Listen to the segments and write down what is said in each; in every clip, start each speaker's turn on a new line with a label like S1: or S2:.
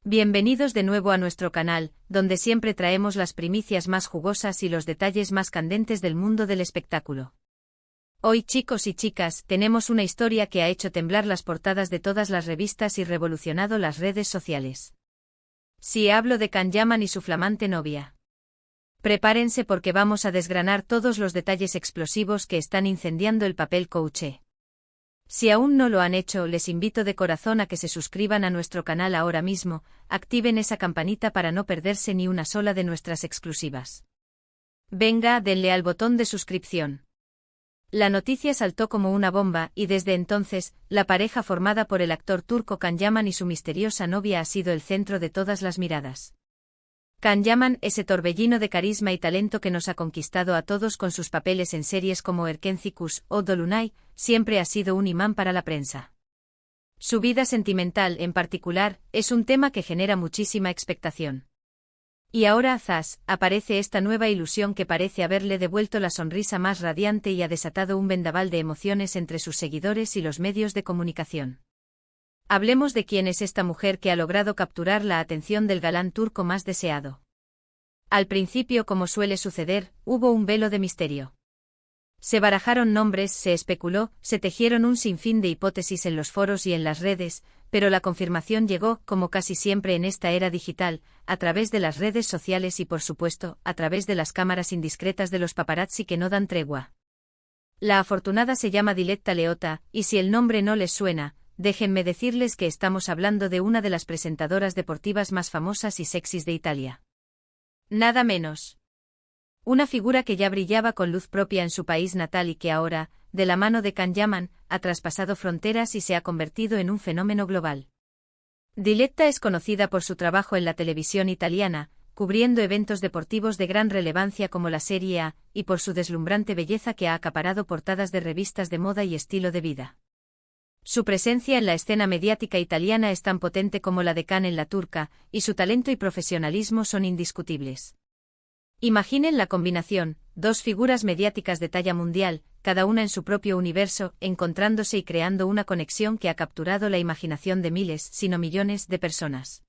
S1: Bienvenidos de nuevo a nuestro canal, donde siempre traemos las primicias más jugosas y los detalles más candentes del mundo del espectáculo. Hoy, chicos y chicas, tenemos una historia que ha hecho temblar las portadas de todas las revistas y revolucionado las redes sociales. Sí, hablo de Can Yaman y su flamante novia. Prepárense porque vamos a desgranar todos los detalles explosivos que están incendiando el papel Kouché. Si aún no lo han hecho, les invito de corazón a que se suscriban a nuestro canal ahora mismo, activen esa campanita para no perderse ni una sola de nuestras exclusivas. Venga, denle al botón de suscripción. La noticia saltó como una bomba y desde entonces, la pareja formada por el actor turco Can Yaman y su misteriosa novia ha sido el centro de todas las miradas. Can Yaman, ese torbellino de carisma y talento que nos ha conquistado a todos con sus papeles en series como Erkenci o Dolunay, siempre ha sido un imán para la prensa. Su vida sentimental, en particular, es un tema que genera muchísima expectación. Y ahora, zas, aparece esta nueva ilusión que parece haberle devuelto la sonrisa más radiante y ha desatado un vendaval de emociones entre sus seguidores y los medios de comunicación. Hablemos de quién es esta mujer que ha logrado capturar la atención del galán turco más deseado. Al principio, como suele suceder, hubo un velo de misterio. Se barajaron nombres, se especuló, se tejieron un sinfín de hipótesis en los foros y en las redes, pero la confirmación llegó, como casi siempre en esta era digital, a través de las redes sociales y por supuesto, a través de las cámaras indiscretas de los paparazzi que no dan tregua. La afortunada se llama Diletta Leotta, y si el nombre no les suena, déjenme decirles que estamos hablando de una de las presentadoras deportivas más famosas y sexys de Italia. Nada menos. Una figura que ya brillaba con luz propia en su país natal y que ahora, de la mano de Can Yaman, ha traspasado fronteras y se ha convertido en un fenómeno global. Diletta es conocida por su trabajo en la televisión italiana, cubriendo eventos deportivos de gran relevancia como la Serie A, y por su deslumbrante belleza que ha acaparado portadas de revistas de moda y estilo de vida. Su presencia en la escena mediática italiana es tan potente como la de Can en la turca, y su talento y profesionalismo son indiscutibles. Imaginen la combinación, dos figuras mediáticas de talla mundial, cada una en su propio universo, encontrándose y creando una conexión que ha capturado la imaginación de miles, si no millones, de personas.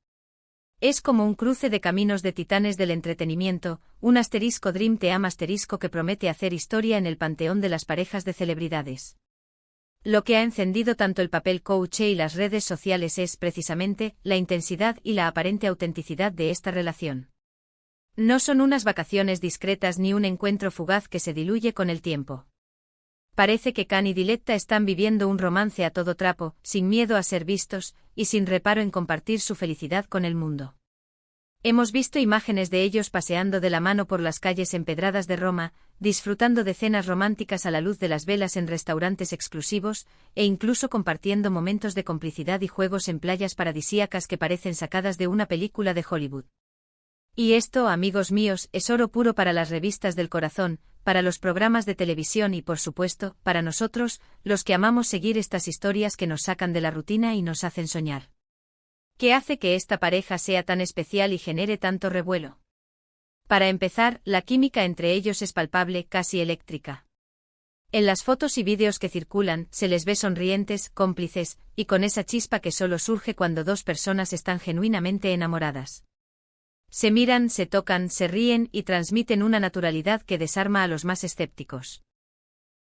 S1: Es como un cruce de caminos de titanes del entretenimiento, un asterisco Dream Team asterisco que promete hacer historia en el panteón de las parejas de celebridades. Lo que ha encendido tanto el papel Kouché y las redes sociales es, precisamente, la intensidad y la aparente autenticidad de esta relación. No son unas vacaciones discretas ni un encuentro fugaz que se diluye con el tiempo. Parece que Can y Diletta están viviendo un romance a todo trapo, sin miedo a ser vistos, y sin reparo en compartir su felicidad con el mundo. Hemos visto imágenes de ellos paseando de la mano por las calles empedradas de Roma, disfrutando de cenas románticas a la luz de las velas en restaurantes exclusivos, e incluso compartiendo momentos de complicidad y juegos en playas paradisíacas que parecen sacadas de una película de Hollywood. Y esto, amigos míos, es oro puro para las revistas del corazón, para los programas de televisión y, por supuesto, para nosotros, los que amamos seguir estas historias que nos sacan de la rutina y nos hacen soñar. ¿Qué hace que esta pareja sea tan especial y genere tanto revuelo? Para empezar, la química entre ellos es palpable, casi eléctrica. En las fotos y vídeos que circulan, se les ve sonrientes, cómplices, y con esa chispa que solo surge cuando dos personas están genuinamente enamoradas. Se miran, se tocan, se ríen y transmiten una naturalidad que desarma a los más escépticos.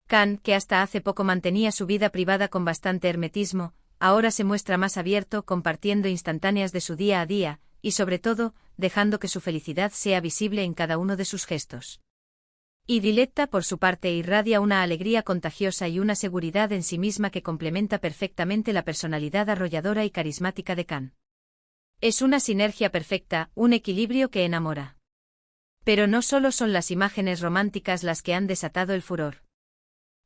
S1: Can, que hasta hace poco mantenía su vida privada con bastante hermetismo, ahora se muestra más abierto, compartiendo instantáneas de su día a día, y sobre todo, dejando que su felicidad sea visible en cada uno de sus gestos. Y Diletta, por su parte, irradia una alegría contagiosa y una seguridad en sí misma que complementa perfectamente la personalidad arrolladora y carismática de Can. Es una sinergia perfecta, un equilibrio que enamora. Pero no solo son las imágenes románticas las que han desatado el furor.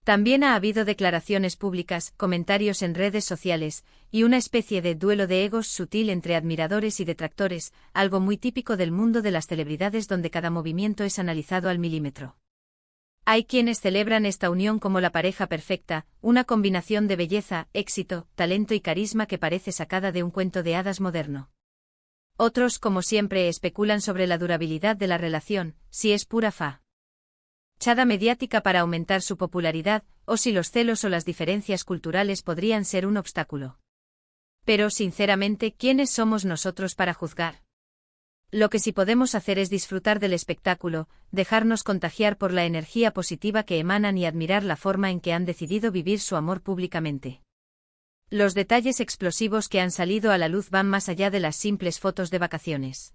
S1: También ha habido declaraciones públicas, comentarios en redes sociales, y una especie de duelo de egos sutil entre admiradores y detractores, algo muy típico del mundo de las celebridades donde cada movimiento es analizado al milímetro. Hay quienes celebran esta unión como la pareja perfecta, una combinación de belleza, éxito, talento y carisma que parece sacada de un cuento de hadas moderno. Otros, como siempre, especulan sobre la durabilidad de la relación, si es pura fachada mediática para aumentar su popularidad, o si los celos o las diferencias culturales podrían ser un obstáculo. Pero, sinceramente, ¿quiénes somos nosotros para juzgar? Lo que sí podemos hacer es disfrutar del espectáculo, dejarnos contagiar por la energía positiva que emanan y admirar la forma en que han decidido vivir su amor públicamente. Los detalles explosivos que han salido a la luz van más allá de las simples fotos de vacaciones.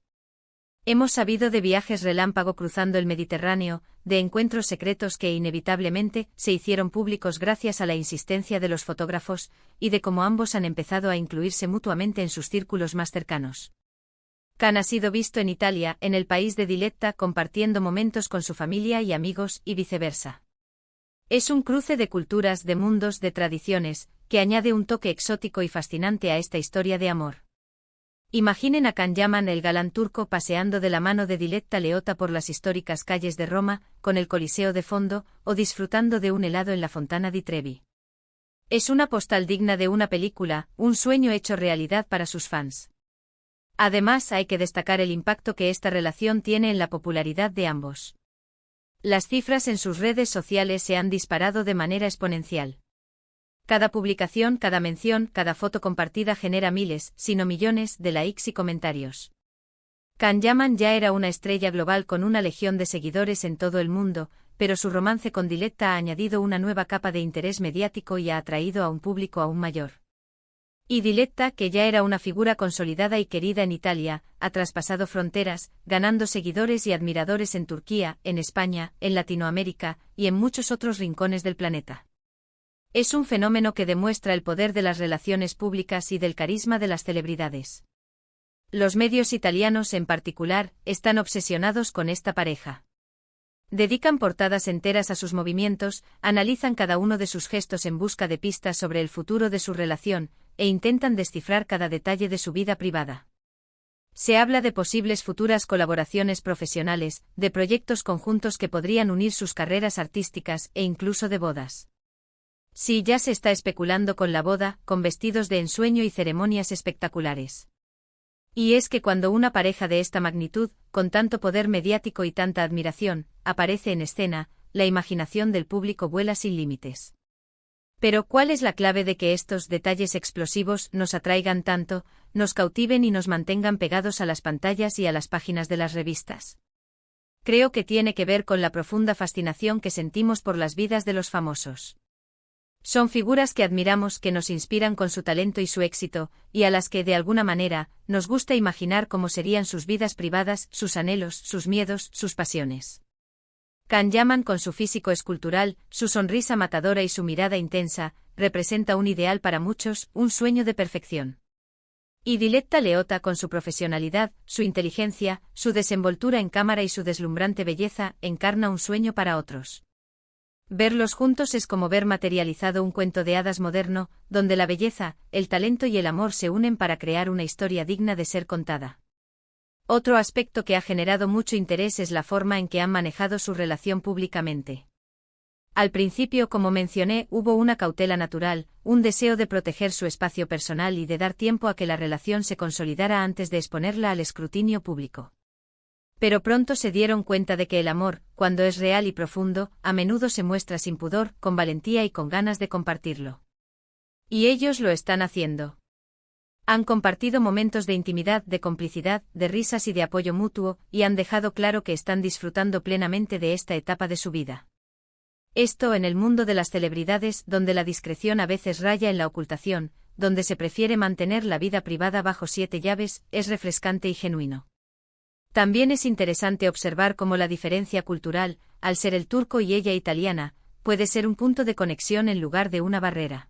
S1: Hemos sabido de viajes relámpago cruzando el Mediterráneo, de encuentros secretos que inevitablemente se hicieron públicos gracias a la insistencia de los fotógrafos, y de cómo ambos han empezado a incluirse mutuamente en sus círculos más cercanos. Can ha sido visto en Italia, en el país de Diletta, compartiendo momentos con su familia y amigos, y viceversa. Es un cruce de culturas, de mundos, de tradiciones, que añade un toque exótico y fascinante a esta historia de amor. Imaginen a Can Yaman, el galán turco, paseando de la mano de Diletta Leotta por las históricas calles de Roma, con el Coliseo de fondo, o disfrutando de un helado en la Fontana di Trevi. Es una postal digna de una película, un sueño hecho realidad para sus fans. Además, hay que destacar el impacto que esta relación tiene en la popularidad de ambos. Las cifras en sus redes sociales se han disparado de manera exponencial. Cada publicación, cada mención, cada foto compartida genera miles, si no millones, de likes y comentarios. Can Yaman ya era una estrella global con una legión de seguidores en todo el mundo, pero su romance con Diletta ha añadido una nueva capa de interés mediático y ha atraído a un público aún mayor. Y Diletta, que ya era una figura consolidada y querida en Italia, ha traspasado fronteras, ganando seguidores y admiradores en Turquía, en España, en Latinoamérica, y en muchos otros rincones del planeta. Es un fenómeno que demuestra el poder de las relaciones públicas y del carisma de las celebridades. Los medios italianos, en particular, están obsesionados con esta pareja. Dedican portadas enteras a sus movimientos, analizan cada uno de sus gestos en busca de pistas sobre el futuro de su relación, e intentan descifrar cada detalle de su vida privada. Se habla de posibles futuras colaboraciones profesionales, de proyectos conjuntos que podrían unir sus carreras artísticas, e incluso de bodas. Sí, ya se está especulando con la boda, con vestidos de ensueño y ceremonias espectaculares. Y es que cuando una pareja de esta magnitud, con tanto poder mediático y tanta admiración, aparece en escena, la imaginación del público vuela sin límites. Pero ¿cuál es la clave de que estos detalles explosivos nos atraigan tanto, nos cautiven y nos mantengan pegados a las pantallas y a las páginas de las revistas? Creo que tiene que ver con la profunda fascinación que sentimos por las vidas de los famosos. Son figuras que admiramos, que nos inspiran con su talento y su éxito, y a las que, de alguna manera, nos gusta imaginar cómo serían sus vidas privadas, sus anhelos, sus miedos, sus pasiones. Can Yaman, con su físico escultural, su sonrisa matadora y su mirada intensa, representa un ideal para muchos, un sueño de perfección. Y Diletta Leotta, con su profesionalidad, su inteligencia, su desenvoltura en cámara y su deslumbrante belleza, encarna un sueño para otros. Verlos juntos es como ver materializado un cuento de hadas moderno, donde la belleza, el talento y el amor se unen para crear una historia digna de ser contada. Otro aspecto que ha generado mucho interés es la forma en que han manejado su relación públicamente. Al principio, como mencioné, hubo una cautela natural, un deseo de proteger su espacio personal y de dar tiempo a que la relación se consolidara antes de exponerla al escrutinio público. Pero pronto se dieron cuenta de que el amor, cuando es real y profundo, a menudo se muestra sin pudor, con valentía y con ganas de compartirlo. Y ellos lo están haciendo. Han compartido momentos de intimidad, de complicidad, de risas y de apoyo mutuo, y han dejado claro que están disfrutando plenamente de esta etapa de su vida. Esto en el mundo de las celebridades, donde la discreción a veces raya en la ocultación, donde se prefiere mantener la vida privada bajo 7 llaves, es refrescante y genuino. También es interesante observar cómo la diferencia cultural, al ser el turco y ella italiana, puede ser un punto de conexión en lugar de una barrera.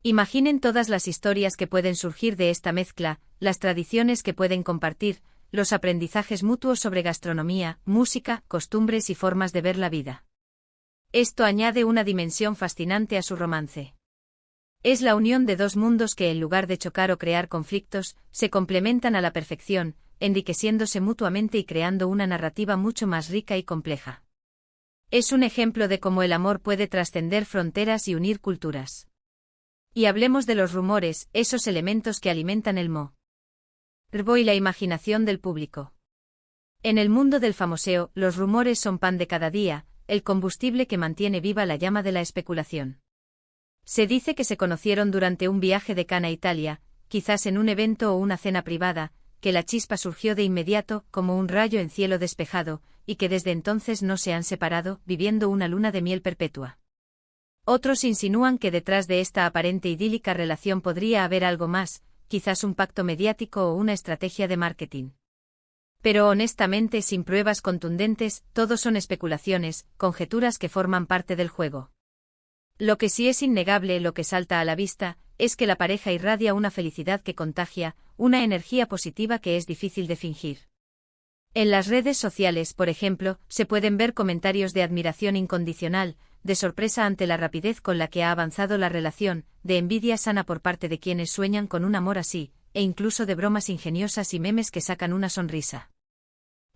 S1: Imaginen todas las historias que pueden surgir de esta mezcla, las tradiciones que pueden compartir, los aprendizajes mutuos sobre gastronomía, música, costumbres y formas de ver la vida. Esto añade una dimensión fascinante a su romance. Es la unión de dos mundos que, en lugar de chocar o crear conflictos, se complementan a la perfección, enriqueciéndose mutuamente y creando una narrativa mucho más rica y compleja. Es un ejemplo de cómo el amor puede trascender fronteras y unir culturas. Y hablemos de los rumores, esos elementos que alimentan el morbo y la imaginación del público. En el mundo del famoseo, los rumores son pan de cada día, el combustible que mantiene viva la llama de la especulación. Se dice que se conocieron durante un viaje de Cannes a Italia, quizás en un evento o una cena privada, que la chispa surgió de inmediato, como un rayo en cielo despejado, y que desde entonces no se han separado, viviendo una luna de miel perpetua. Otros insinúan que detrás de esta aparente idílica relación podría haber algo más, quizás un pacto mediático o una estrategia de marketing. Pero honestamente, sin pruebas contundentes, todo son especulaciones, conjeturas que forman parte del juego. Lo que sí es innegable, lo que salta a la vista, es que la pareja irradia una felicidad que contagia, una energía positiva que es difícil de fingir. En las redes sociales, por ejemplo, se pueden ver comentarios de admiración incondicional, de sorpresa ante la rapidez con la que ha avanzado la relación, de envidia sana por parte de quienes sueñan con un amor así, e incluso de bromas ingeniosas y memes que sacan una sonrisa.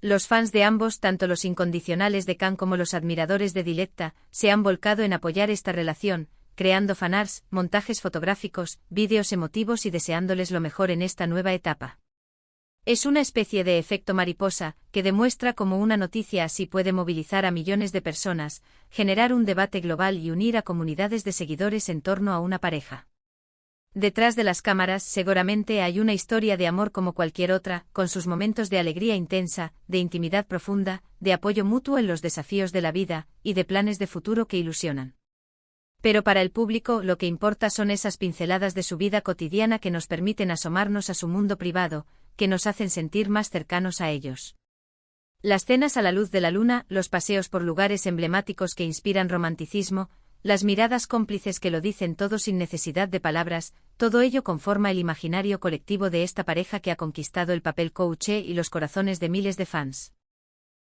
S1: Los fans de ambos, tanto los incondicionales de Can como los admiradores de Diletta, se han volcado en apoyar esta relación, creando fanarts, montajes fotográficos, vídeos emotivos y deseándoles lo mejor en esta nueva etapa. Es una especie de efecto mariposa, que demuestra cómo una noticia así puede movilizar a millones de personas, generar un debate global y unir a comunidades de seguidores en torno a una pareja. Detrás de las cámaras seguramente hay una historia de amor como cualquier otra, con sus momentos de alegría intensa, de intimidad profunda, de apoyo mutuo en los desafíos de la vida, y de planes de futuro que ilusionan. Pero para el público lo que importa son esas pinceladas de su vida cotidiana que nos permiten asomarnos a su mundo privado, que nos hacen sentir más cercanos a ellos. Las cenas a la luz de la luna, los paseos por lugares emblemáticos que inspiran romanticismo, las miradas cómplices que lo dicen todo sin necesidad de palabras, todo ello conforma el imaginario colectivo de esta pareja que ha conquistado el papel couché y los corazones de miles de fans.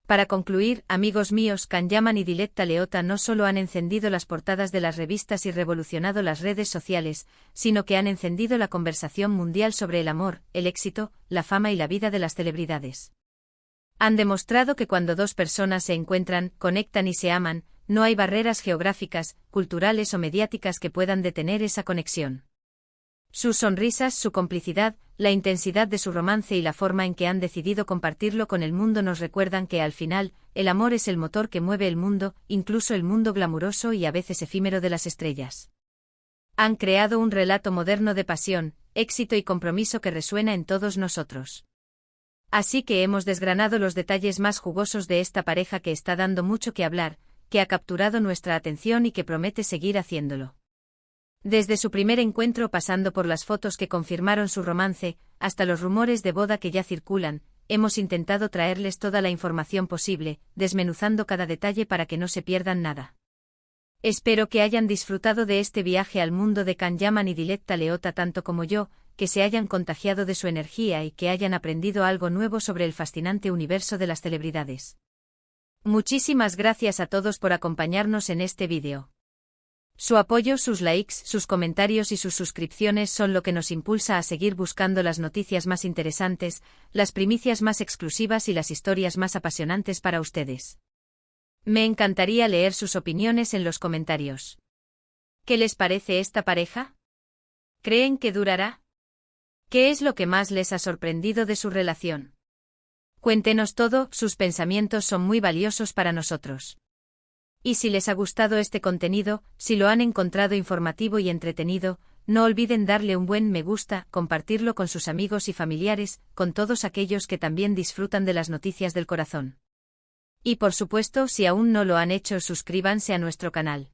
S1: Para concluir, amigos míos, Can Yaman y Diletta Leotta no solo han encendido las portadas de las revistas y revolucionado las redes sociales, sino que han encendido la conversación mundial sobre el amor, el éxito, la fama y la vida de las celebridades. Han demostrado que cuando dos personas se encuentran, conectan y se aman, no hay barreras geográficas, culturales o mediáticas que puedan detener esa conexión. Sus sonrisas, su complicidad, la intensidad de su romance y la forma en que han decidido compartirlo con el mundo nos recuerdan que al final, el amor es el motor que mueve el mundo, incluso el mundo glamuroso y a veces efímero de las estrellas. Han creado un relato moderno de pasión, éxito y compromiso que resuena en todos nosotros. Así que hemos desgranado los detalles más jugosos de esta pareja que está dando mucho que hablar, que ha capturado nuestra atención y que promete seguir haciéndolo. Desde su primer encuentro pasando por las fotos que confirmaron su romance, hasta los rumores de boda que ya circulan, hemos intentado traerles toda la información posible, desmenuzando cada detalle para que no se pierdan nada. Espero que hayan disfrutado de este viaje al mundo de Can Yaman y Diletta Leotta tanto como yo, que se hayan contagiado de su energía y que hayan aprendido algo nuevo sobre el fascinante universo de las celebridades. Muchísimas gracias a todos por acompañarnos en este vídeo. Su apoyo, sus likes, sus comentarios y sus suscripciones son lo que nos impulsa a seguir buscando las noticias más interesantes, las primicias más exclusivas y las historias más apasionantes para ustedes. Me encantaría leer sus opiniones en los comentarios. ¿Qué les parece esta pareja? ¿Creen que durará? ¿Qué es lo que más les ha sorprendido de su relación? Cuéntenos todo, sus pensamientos son muy valiosos para nosotros. Y si les ha gustado este contenido, si lo han encontrado informativo y entretenido, no olviden darle un buen me gusta, compartirlo con sus amigos y familiares, con todos aquellos que también disfrutan de las noticias del corazón. Y por supuesto, si aún no lo han hecho, suscríbanse a nuestro canal.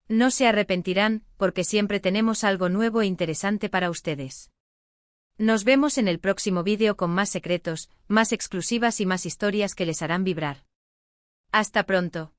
S1: No se arrepentirán, porque siempre tenemos algo nuevo e interesante para ustedes. Nos vemos en el próximo vídeo con más secretos, más exclusivas y más historias que les harán vibrar. Hasta pronto.